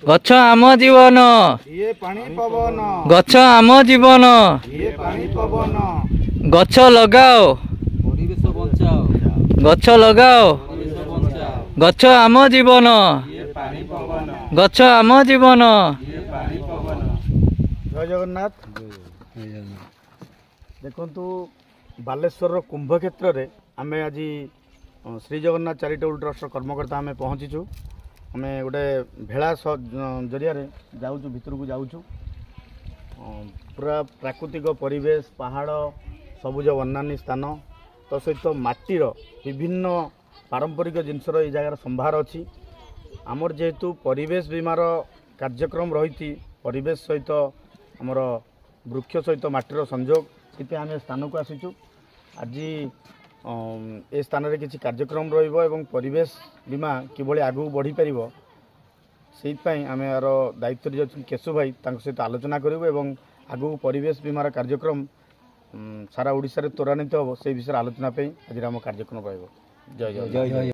गछ आम जीवन ये पानी पवन गछ आम जीवन ये पानी पवन गछ लगाओ परिवेश बचाओ गछ लगाओ परिवेश बचाओ गछ आम जीवन ये पानी पवन गछ आम जीवन ये पानी पवन। जय जगन्नाथ। देखंतु बालेश्वर कुंभ क्षेत्र रे आमे आज श्री जगन्नाथ चैरिटेबल ट्रस्ट कर्मकर्ता आमे पहुँचीचु। आमे गोटे भेड़ा जरिया जाऊँ भितर को जाऊँ पूरा प्राकृतिक परिवेश पहाड़ सबुज वन्यानी स्थान तो सहित माटीर विभिन्न पारंपरिक जिनसर ये जगार संभार अच्छी आमर जेहेतु परिवेश बीमार कार्यक्रम रही परिवेश सहित आमर वृक्ष सहित माटीर संयोग से आम स्थान को आसीचु। आज ए स्थान में किसी कार्यक्रम रही परिवेश बीमा किभली आगू बढ़ी पार से आम यार दायित्व केशु भाई सहित आलोचना करूँ आगू परिवेश बीमार कार्यक्रम सारा ओडिशा रे त्वरान्वित हम से विषय आलोचना आज आम कार्यक्रम रही। जय जय जय।